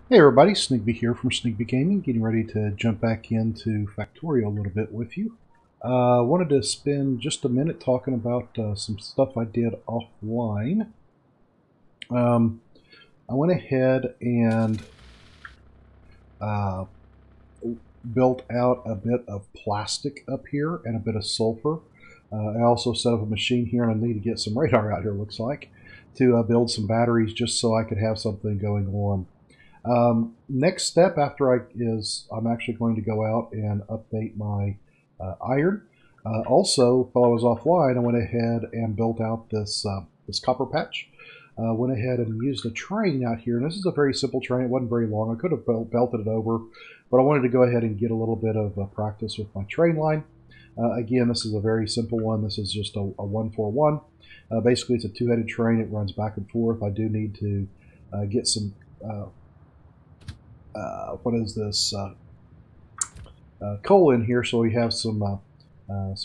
Hey everybody, Sneakby here from Sneakby Gaming, getting ready to jump back into Factorio a little bit with you. Wanted to spend just a minute talking about some stuff I did offline. Um, I went ahead and uh, built out a bit of plastic up here and a bit of sulfur. I also set up a machine here, and I need to get some radar out here, looks like, to build some batteries just so I could have something going on. Next step after I'm actually going to go out and update my iron. Also, while I was offline, I went ahead and built out this copper patch. Went ahead and used a train out here, and this is a very simple train. It wasn't very long. I could have belted it over, but I wanted to go ahead and get a little bit of practice with my train line. Again, this is a very simple one. This is just a 141. Basically, it's a two-headed train. It runs back and forth. I do need to get some what is this coal in here, so we have some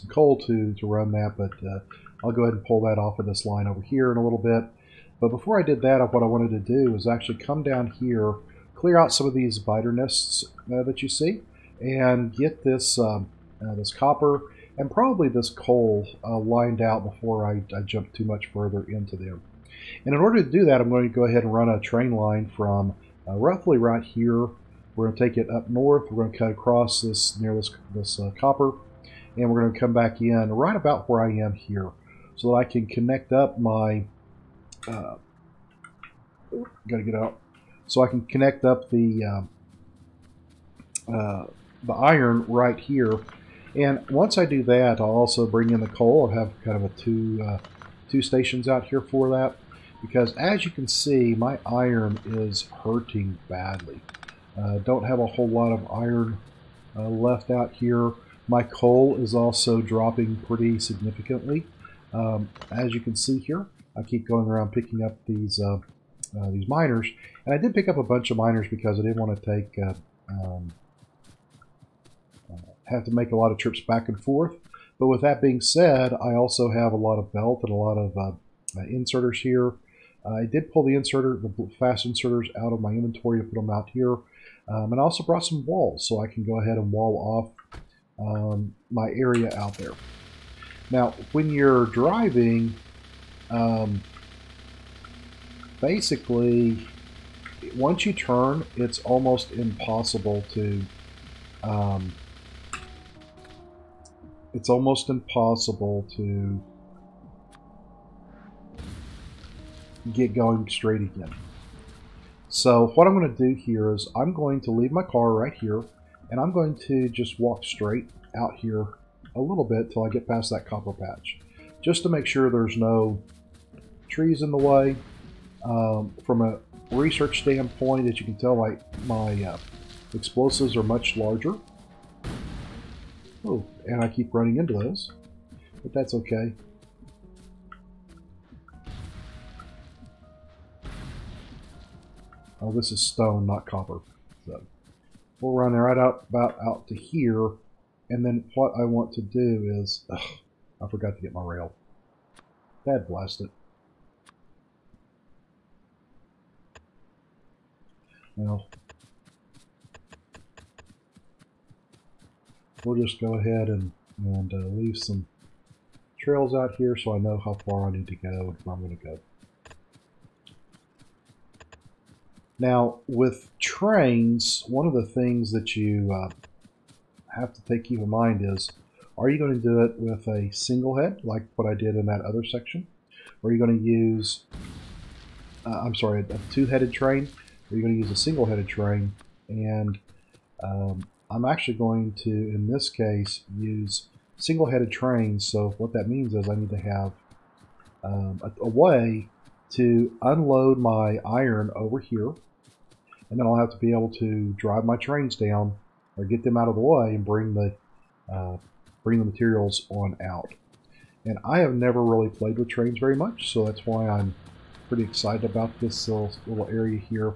coal to run that. But I'll go ahead and pull that off of this line over here in a little bit. But before I did that, what I wanted to do was actually come down here, clear out some of these biter nests that you see, and get this copper and probably this coal lined out before I jump too much further into them. And in order to do that, I'm going to go ahead and run a train line from roughly right here. We're going to take it up north. We're going to cut across near this copper, and we're going to come back in right about where I am here, so that I can connect up my. Got to get out. So I can connect up the iron right here, and once I do that, I'll also bring in the coal. I'll have kind of a two stations out here for that, because as you can see, my iron is hurting badly. Don't have a whole lot of iron left out here. My coal is also dropping pretty significantly. As you can see here, I keep going around picking up these miners, and I did pick up a bunch of miners because I didn't want to have to make a lot of trips back and forth. But with that being said, I also have a lot of belt and a lot of inserters here. I did pull the fast inserters out of my inventory to put them out here. And I also brought some walls so I can go ahead and wall off my area out there. Now, when you're driving, basically, once you turn, it's almost impossible to get going straight again. So what I'm going to do here is I'm going to leave my car right here, and I'm going to just walk straight out here a little bit till I get past that copper patch, just to make sure there's no trees in the way. From a research standpoint, as you can tell, my explosives are much larger. Oh, and I keep running into those, but that's okay. Oh, this is stone, not copper. So we'll run right out to here, and then what I want to do is, I forgot to get my rail. Dad blast it. Now, we'll just go ahead and leave some trails out here so I know how far I need to go and where I'm going to go. Now, with trains, one of the things that you have to keep in mind is, are you going to do it with a single head, like what I did in that other section? Or are you going to use, a two-headed train? Or are you going to use a single-headed train? And I'm actually going to, in this case, use single-headed trains. So what that means is I need to have a way to unload my iron over here, and then I'll have to be able to drive my trains down or get them out of the way and bring the materials on out. And I have never really played with trains very much, so that's why I'm pretty excited about this little area here,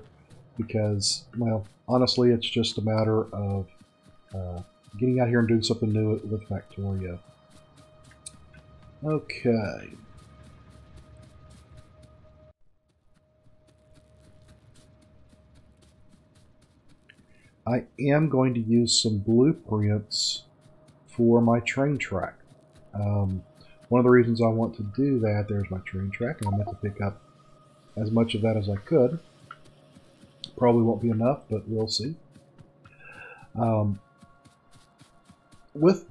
because, well, honestly, it's just a matter of getting out here and doing something new with Factorio. Okay. I am going to use some blueprints for my train track. One of the reasons I want to do that, there's my train track, and I meant to pick up as much of that as I could. Probably won't be enough, but we'll see. With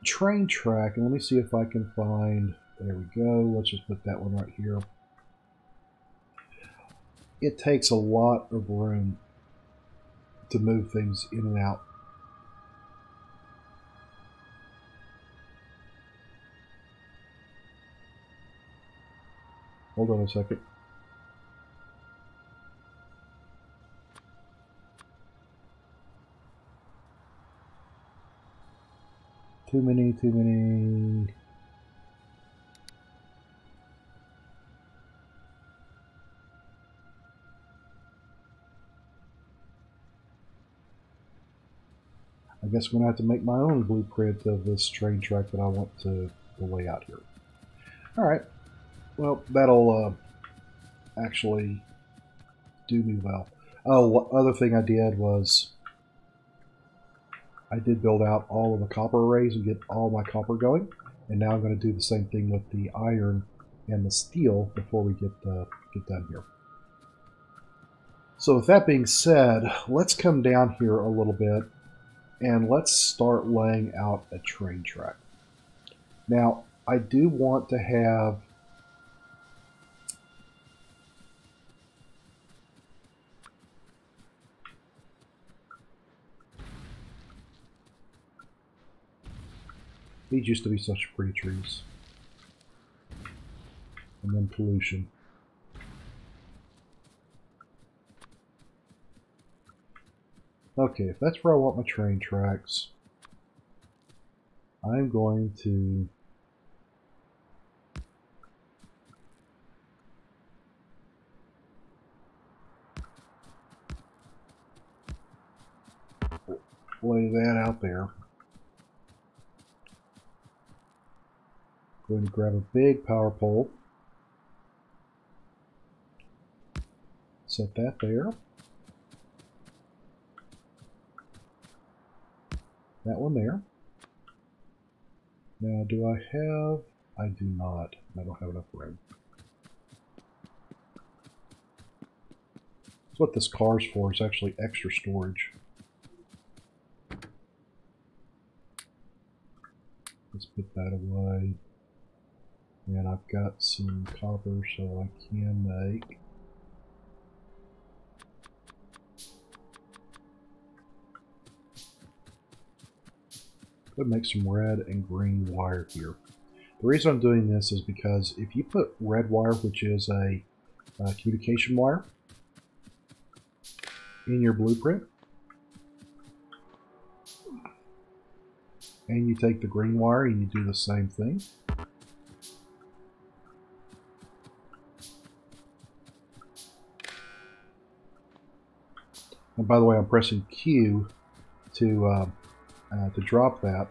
train track, and let me see if I can find, there we go, let's just put that one right here. It takes a lot of room to move things in and out. Hold on a second. Too many. I guess I'm going to have to make my own blueprint of this train track that I want to lay out here. Alright, well, that'll actually do me well. Oh, other thing I did was I did build out all of the copper arrays and get all my copper going, and now I'm going to do the same thing with the iron and the steel before we get done here. So with that being said, let's come down here a little bit and let's start laying out a train track. Now, I do want to have these used to be such pretty trees. And then pollution. Okay, if that's where I want my train tracks, I'm going to lay that out there. Going to grab a big power pole, set that there. That one there. Now, do I have... I do not. I don't have enough room. That's what this car's for. It's actually extra storage. Let's put that away. And I've got some copper, so I can make... Could make some red and green wire here. The reason I'm doing this is because if you put red wire, which is a communication wire, in your blueprint, and you take the green wire and you do the same thing, and by the way, I'm pressing Q to drop that.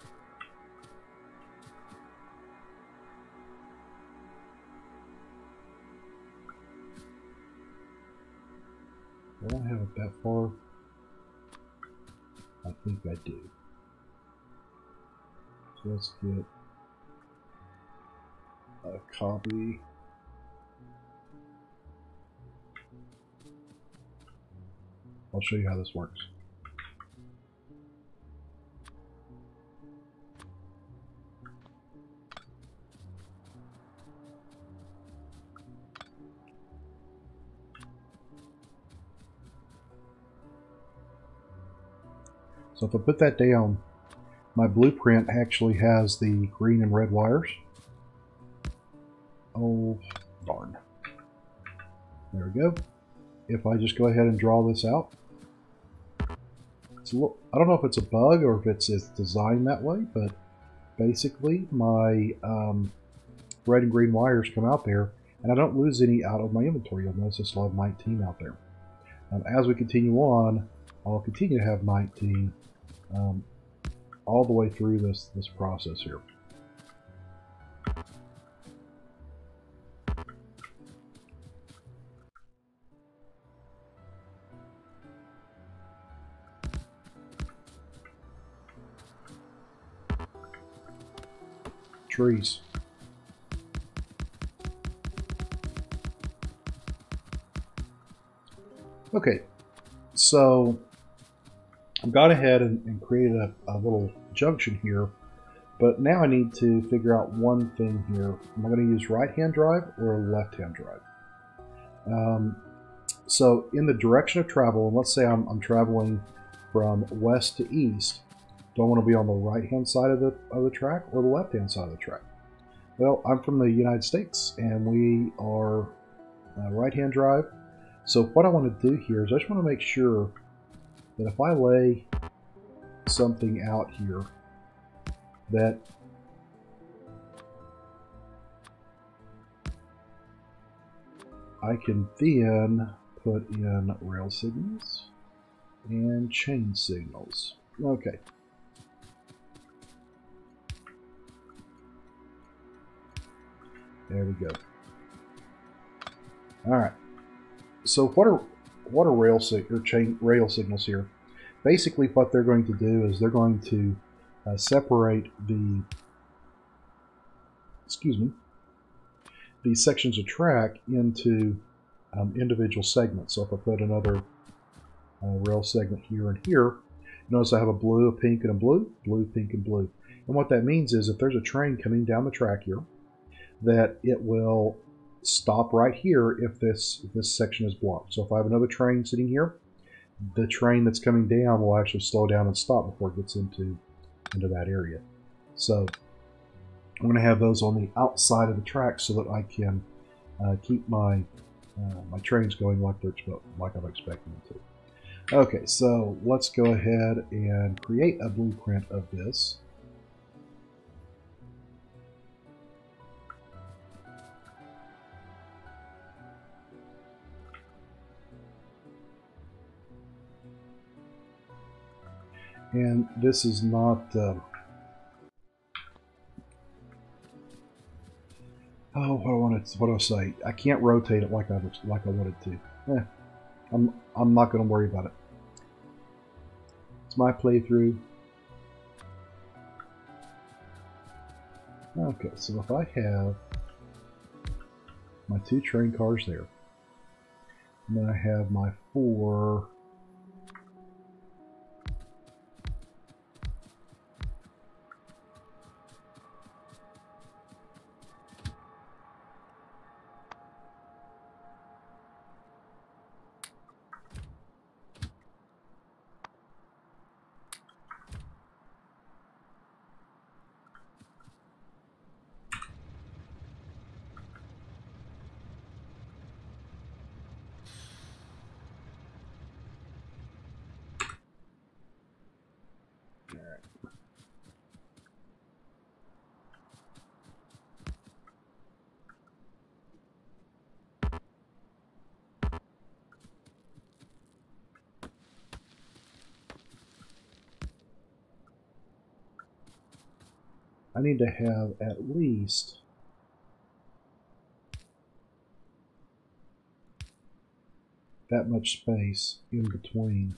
Do I have it that far? I think I do. So let's get a copy. I'll show you how this works. So if I put that down, my blueprint actually has the green and red wires. Oh, darn. There we go. If I just go ahead and draw this out, it's a little, I don't know if it's a bug or if it's designed that way, but basically my red and green wires come out there, and I don't lose any out of my inventory. You'll notice I still have 19 out there. As we continue on, I'll continue to have 19 all the way through this process here. trees. Okay, so I've gone ahead and created a little junction here, but now I need to figure out one thing here. Am I going to use right-hand drive or left-hand drive? So in the direction of travel, and let's say I'm traveling from west to east, do I want to be on the right-hand side of the track or the left-hand side of the track? Well, I'm from the United States, and we are right-hand drive. So what I want to do here is I just want to make sure that if I lay something out here, that I can then put in rail signals and chain signals. Okay. There we go. All right. So what are rail signals here? Basically, what they're going to do is they're going to separate the these sections of track into individual segments. So if I put another rail segment here and here, notice I have a blue, a pink, and a blue, blue, pink, and blue. And what that means is if there's a train coming down the track here, that it will stop right here if this section is blocked. So if I have another train sitting here, the train that's coming down will actually slow down and stop before it gets into that area. So I'm going to have those on the outside of the track so that I can keep my my trains going like I'm expecting them to. Okay, so let's go ahead and create a blueprint of this. And this is not what do I say? I can't rotate it like I wanted to. I'm not going to worry about it. It's my playthrough. Okay, so if I have my 2 train cars there, and then I have my 4 I need to have at least that much space in between.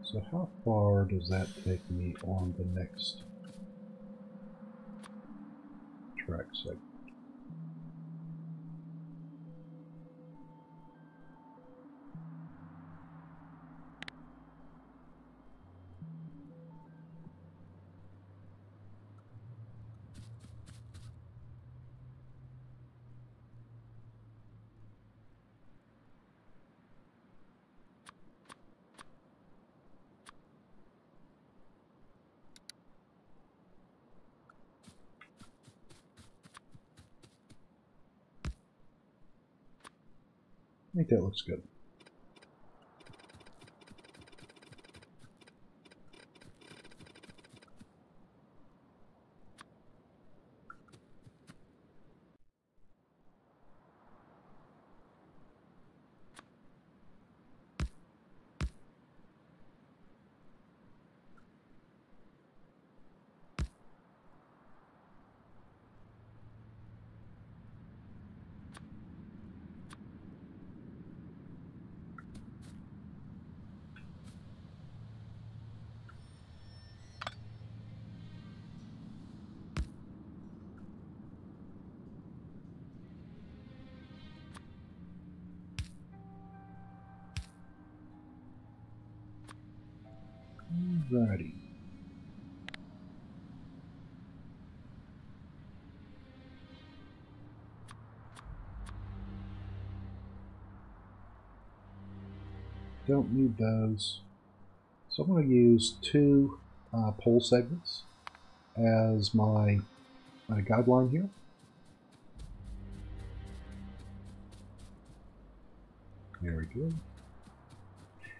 So how far does that take me on the next track segment? I think that looks good. Alrighty. Don't need those. So I'm going to use two pole segments as my guideline here. There we go.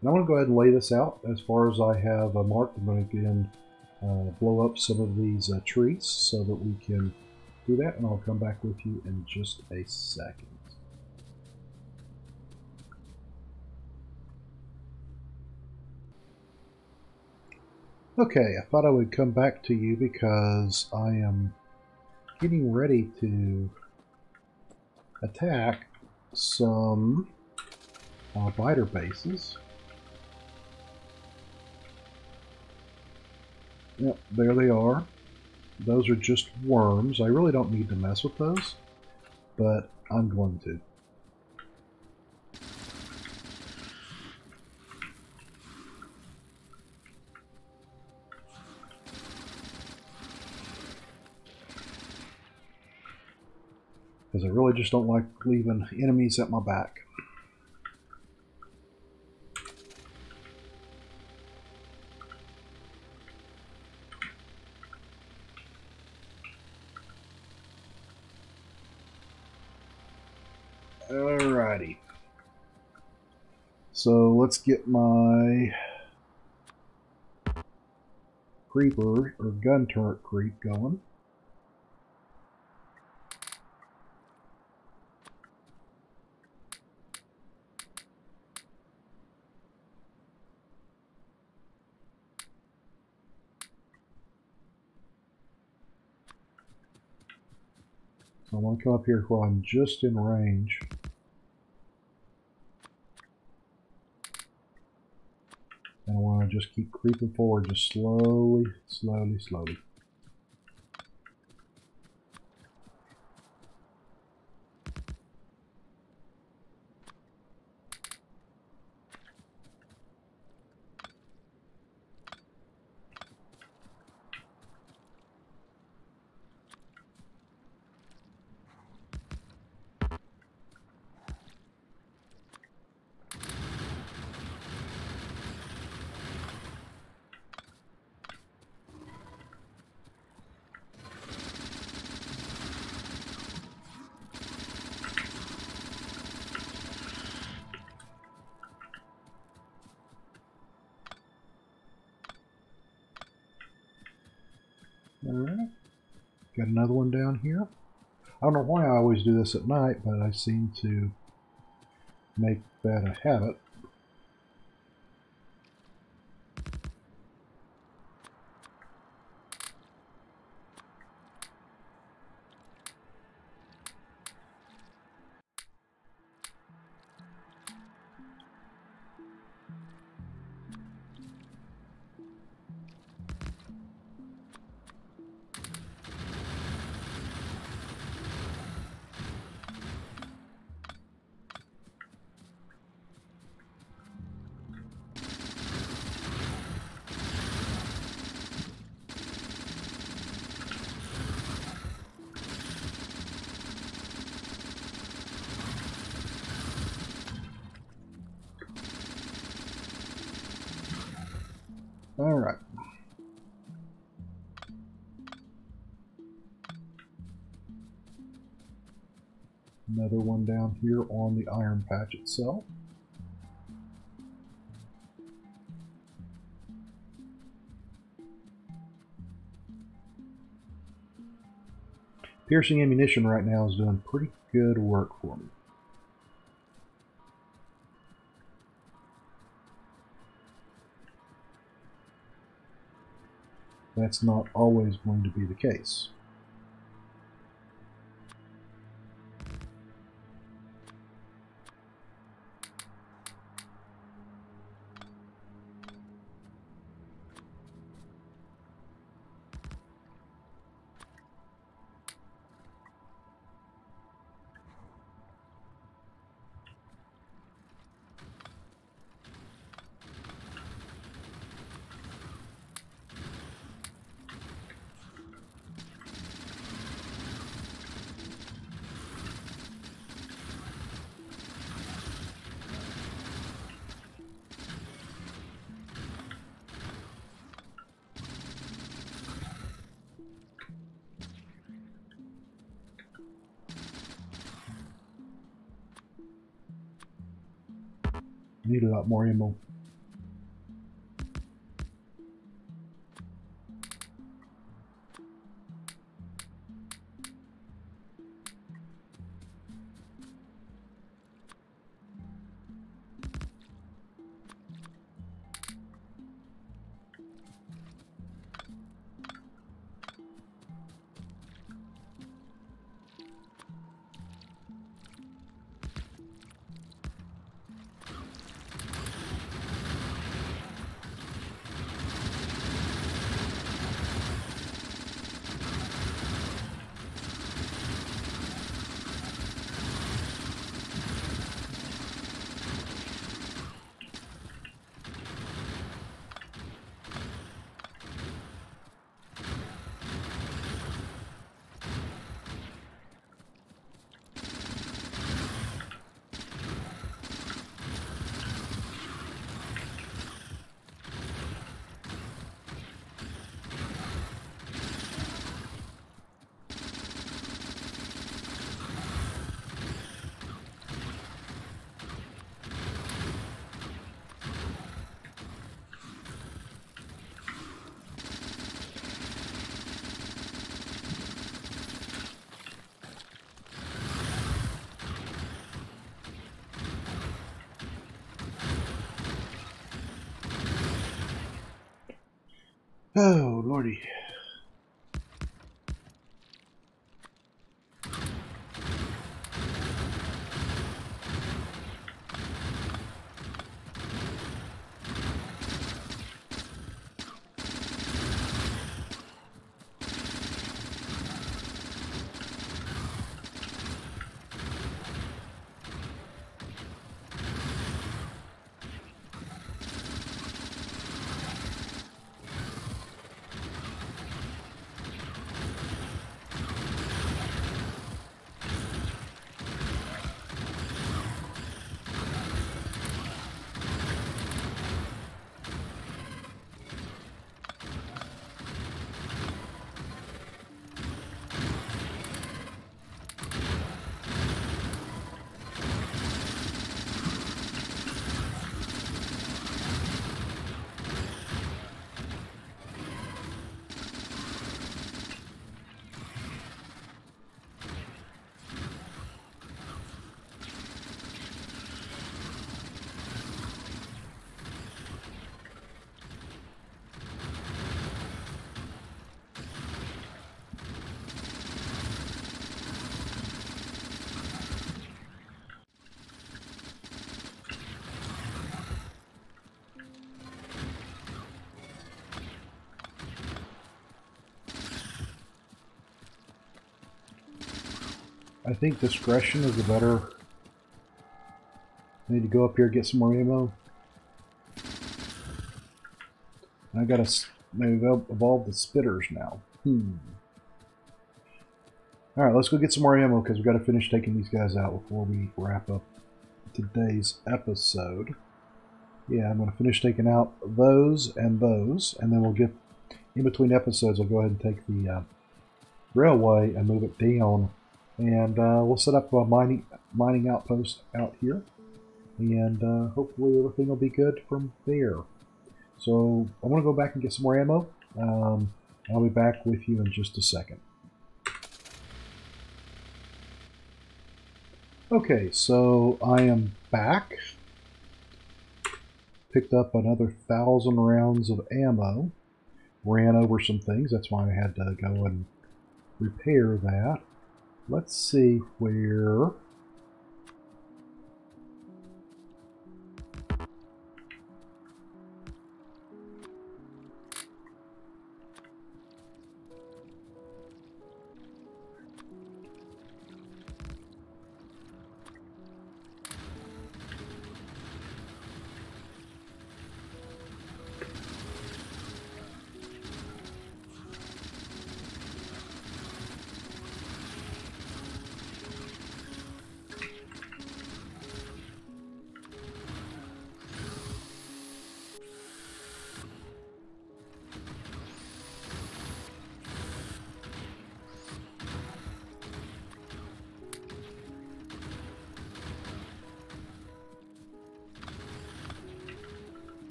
And I'm going to go ahead and lay this out as far as I have marked. I'm going to again blow up some of these trees so that we can do that, and I'll come back with you in just a second. Okay, I thought I would come back to you because I am getting ready to attack some biter bases. Yep, there they are. Those are just worms. I really don't need to mess with those, but I'm going to. Because I really just don't like leaving enemies at my back. Alrighty. So let's get my creeper or gun turret creep going. So I want to come up here where I'm just in range. And I want to just keep creeping forward, just slowly, slowly, slowly. Alright, got another one down here. I don't know why I always do this at night, but I seem to make that a habit. Alright. Another one down here on the iron patch itself. Piercing ammunition right now is doing pretty good work for me. That's not always going to be the case. Need a lot more ammo. Oh, lordy. I think discretion is a better... I need to go up here and get some more ammo. I gotta maybe evolve the spitters now. Alright, let's go get some more ammo because we gotta finish taking these guys out before we wrap up today's episode. Yeah, I'm gonna finish taking out those, and then we'll get... In between episodes, I'll go ahead and take the railway and move it down. And we'll set up a mining outpost out here. And hopefully everything will be good from there. So I want to go back and get some more ammo. I'll be back with you in just a second. Okay, so I am back. Picked up another 1,000 rounds of ammo. Ran over some things, that's why I had to go and repair that. Let's see where...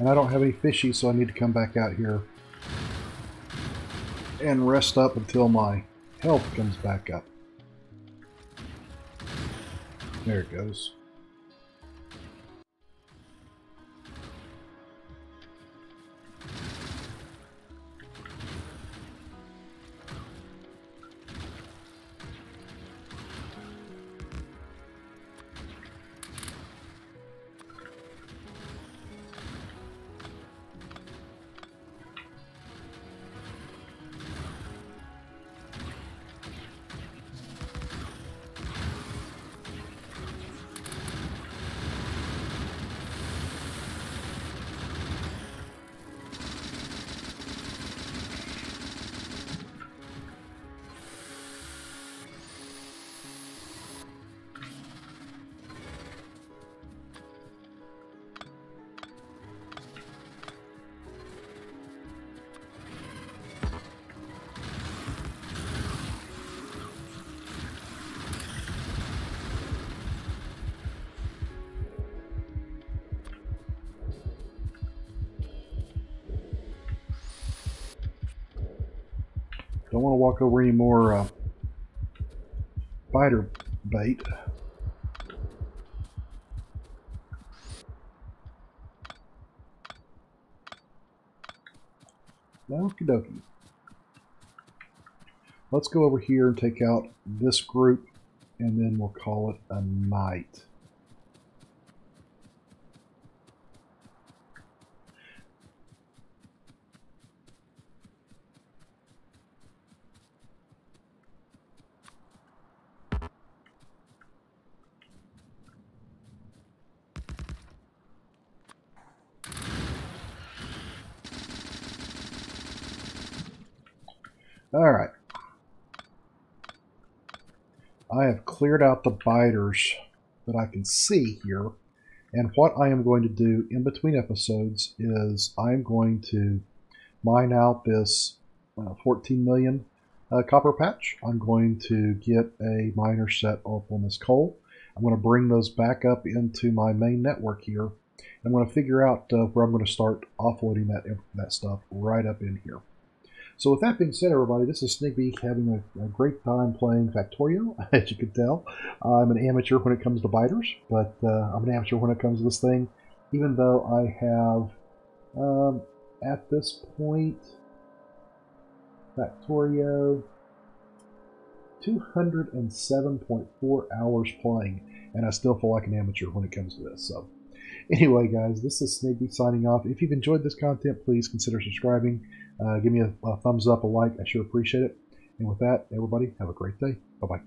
And I don't have any fishies, so I need to come back out here and rest up until my health comes back up. There it goes. Don't want to walk over any more biter bait. Okie dokie. Let's go over here and take out this group, and then we'll call it a night. Alright. I have cleared out the biters that I can see here. And what I am going to do in between episodes is I'm going to mine out this 14 million copper patch. I'm going to get a miner set up on this coal. I'm going to bring those back up into my main network here. I'm going to figure out where I'm going to start offloading that stuff right up in here. So with that being said, everybody, this is Snigby having a great time playing Factorio. As you can tell, I'm an amateur when it comes to biters, but I'm an amateur when it comes to this thing, even though I have, at this point, Factorio 207.4 hours playing, and I still feel like an amateur when it comes to this. So anyway, guys, this is Snigby signing off. If you've enjoyed this content, please consider subscribing. Give me a thumbs up, a like. I sure appreciate it. And with that, everybody, have a great day. Bye-bye.